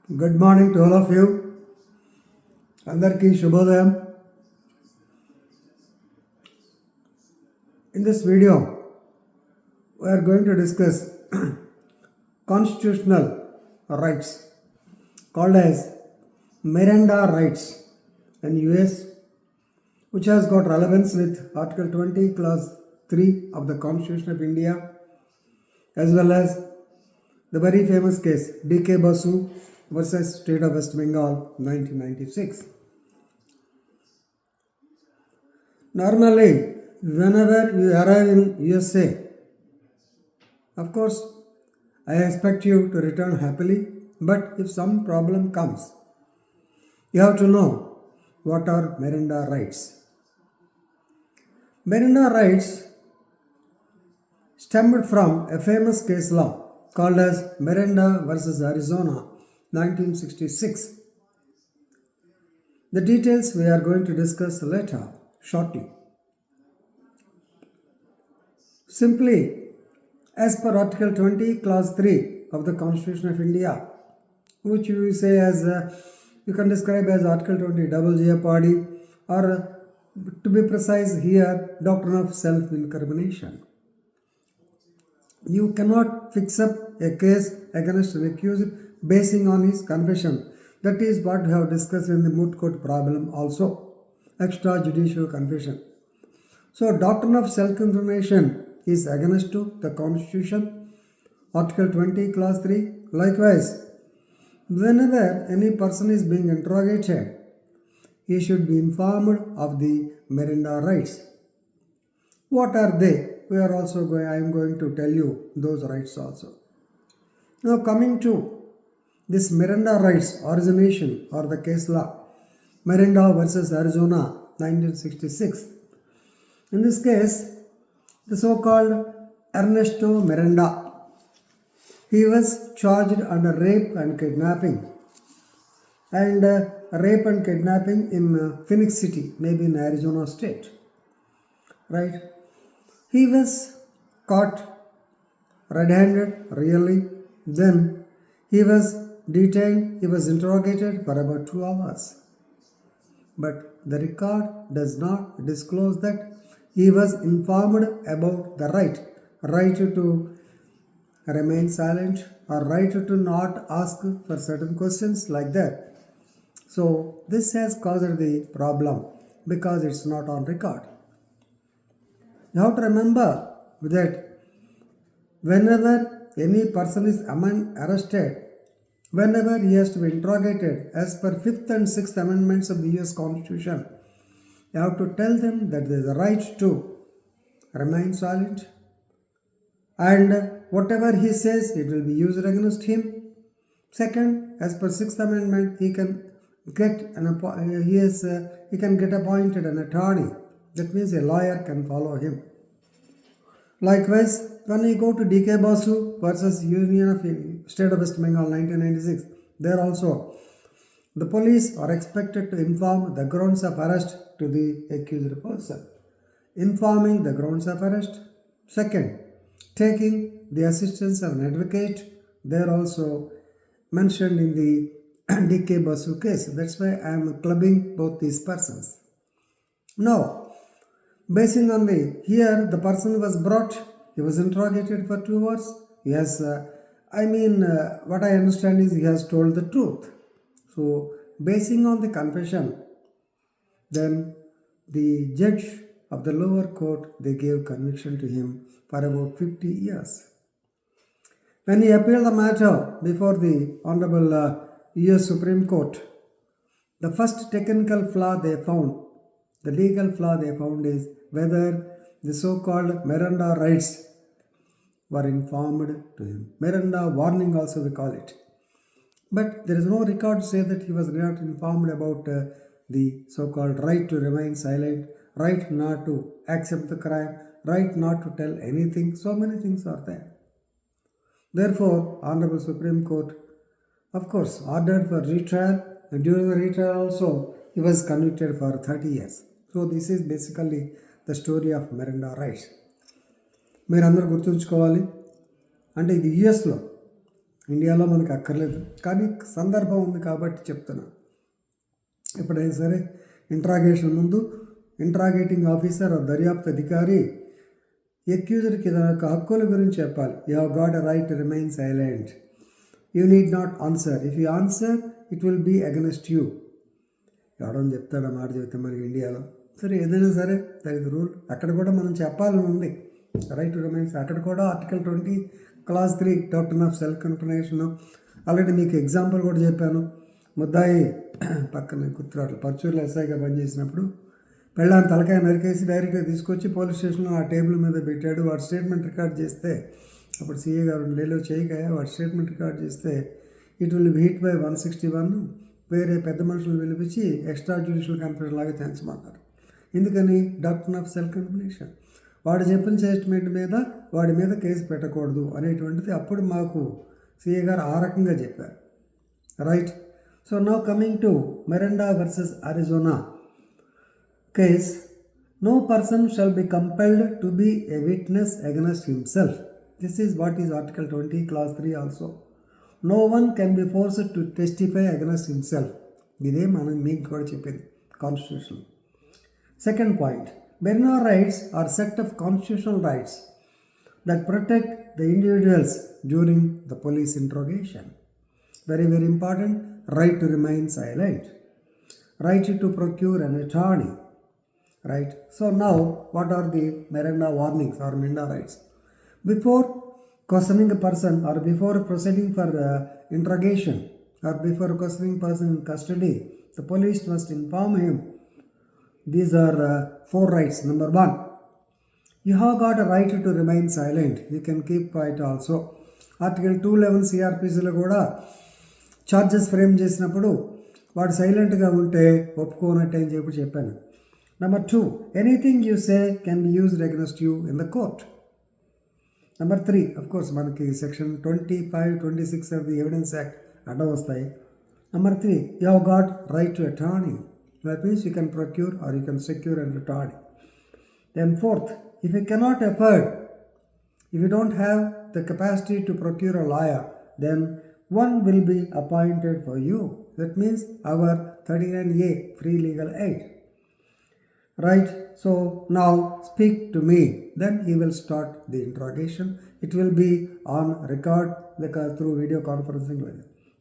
Good morning to all of you. Andarki Shubhodayam. In this video, we are going to discuss constitutional rights called as Miranda rights in US, which has got relevance with Article 20, Clause 3 of the Constitution of India, as well as the very famous case DK Basu versus State of West Bengal 1996. Normally, whenever you arrive in USA, of course, I expect you to return happily, but if some problem comes, you have to know what are Miranda rights. Miranda rights stemmed from a famous case law called as Miranda versus Arizona 1966. The details we are going to discuss later, shortly. Simply, as per Article 20, Clause 3 of the Constitution of India, which we say as, you can describe as Article 20 double jeopardy, or to be precise here, doctrine of self-incrimination. You cannot fix up a case against an accused basing on his confession. That is what we have discussed in the moot court problem also, extrajudicial confession. So, doctrine of self-incrimination is against to the Constitution, Article 20, Clause 3. Likewise, whenever any person is being interrogated, he should be informed of the Miranda rights. What are they? I am going to tell you those rights also. Now, coming to this Miranda rights origination or the case law, Miranda versus Arizona 1966. In this case, the so-called Ernesto Miranda, he was charged under rape and kidnapping, in Phoenix City, maybe in Arizona state, right? He was caught red-handed, really. Then he was detained, he was interrogated for about 2 hours. But the record does not disclose that he was informed about the right to remain silent or right to not ask for certain questions like that. So this has caused the problem because it's not on record. You have to remember that whenever any person is arrested, whenever he has to be interrogated as per 5th and 6th Amendments of the US Constitution, you have to tell them that there is a right to remain silent, and whatever he says, it will be used against him. Second, as per 6th Amendment, he can get appointed an attorney. That means a lawyer can follow him. Likewise, when we go to DK Basu versus Union of State of West Bengal 1996, there also the police are expected to inform the grounds of arrest to the accused person. Informing the grounds of arrest. Second, taking the assistance of an advocate. They are also mentioned in the DK Basu case. That's why I am clubbing both these persons. Now, basing on here the person was brought, he was interrogated for 2 hours. Yes, what I understand is he has told the truth. So, basing on the confession, then the judge of the lower court, they gave conviction to him for about 50 years. When he appealed the matter before the Honorable US Supreme Court, the first technical flaw they found, the legal flaw they found is whether the so-called Miranda rights were informed to him. Miranda warning also we call it. But there is no record to say that he was not informed about the so-called right to remain silent, right not to accept the crime, right not to tell anything. So many things are there. Therefore, Honorable Supreme Court, of course, ordered for retrial, and during the retrial also, he was convicted for 30 years. So this is basically the story of Miranda rights. మీరు అందరూ గుర్తుంచుకోవాలి, అంటే ఇది యుఎస్లో ఇండియాలో మనకు అక్కర్లేదు, కానీ సందర్భం ఉంది కాబట్టి చెప్తున్నా. ఎప్పుడైనా సరే ఇంట్రాగేషన్ ముందు ఇంట్రాగేటింగ్ ఆఫీసర్ దర్యాప్తు అధికారి ఎక్యూజ్డ్కి తన యొక్క హక్కుల గురించి చెప్పాలి. You have got a right to remain silent, you need not answer, if you answer it will be against you. ఎవడని చెప్తాడు మాట చెప్తే మనకి ఇండియాలో. సరే ఏదైనా సరే దట్ ఇస్ రూల్. అక్కడ కూడా మనం చెప్పాలని ఉంది, రైట్ టు రిమైన్. అక్కడ కూడా article 20 clause 3 doctrine of self incrimination. Already మీకు ఎగ్జాంపుల్ కూడా చెప్పాను. ముద్దాయి పక్కన గుర్తురాట్లు పర్చూర్లో ఎస్ఐగా పనిచేసినప్పుడు పెళ్ళాన్ని తలకాయ నరికేసి డైరెక్ట్గా తీసుకొచ్చి పోలీస్ స్టేషన్లో ఆ టేబుల్ మీద పెట్టాడు. వాడు స్టేట్మెంట్ రికార్డ్ చేస్తే, అప్పుడు సీఏ గారు లేలో చేయకాయ వాడు స్టేట్మెంట్ రికార్డ్ చేస్తే it will be hit by 161, వేరే పెద్ద మనుషులు పిలిపించి ఎక్స్ట్రా జ్యుడిషియల్ కాన్ఫరెన్స్ లాగా తెంచమన్నారు. ఎందుకని? Doctrine of self incrimination. వాడు చెప్పిన స్టేట్మెంట్ మీద వాడి మీద కేసు పెట్టకూడదు అనేటువంటిది అప్పుడు మాకు సీఏ గారు ఆ రకంగా చెప్పారు. Right. So now coming to Miranda versus Arizona case, no person shall be compelled to be a witness against himself. This is what is article 20 clause 3 also. No one can be forced to testify against himself. ఇదే మనం మీకు కూడా చెప్పింది constitution. Second point, Miranda rights are set of constitutional rights that protect the individuals during the police interrogation. Very, very important. Right to remain silent, right to procure an attorney. Right. So now, what are the Miranda warnings or Miranda rights? Before questioning a person or before proceeding for interrogation or before questioning person in custody, the police must inform him. These are 4 rights. Number 1, you have got a right to remain silent. You can keep quiet also. Article 211 CRPCలో కూడా charges frame చేసినప్పుడు వాడు సైలెంట్గా ఉంటే ఒప్పుకోనట్టే అని చెప్పాను. Number 2, anything you say can be used against you in the court. Number 3, of course, మనకి section 25, 26 of the Evidence Act అడ్డం వస్తాయి. Number 3, you have got right to attorney. That means you can procure or you can secure an attorney. Then 4th, if you cannot afford, if you don't have the capacity to procure a lawyer, then one will be appointed for you. That means our 39A free legal aid. Right. So now speak to me. Then he will start the interrogation. It will be on record through video conferencing.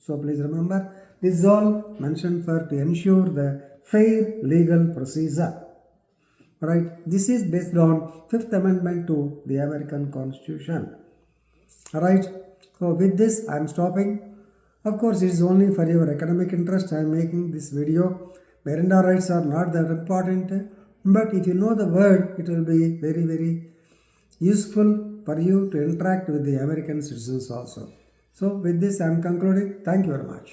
So please remember, this is all mentioned for to ensure the fair legal procedure. Right. This is based on 5th Amendment to the American Constitution. Right. So with this I am stopping. Of course, it is only for your academic interest I am making this video. Miranda rights are not that important. But if you know the word, it will be very, very useful for you to interact with the American citizens also. So with this, I am concluding. Thank you very much.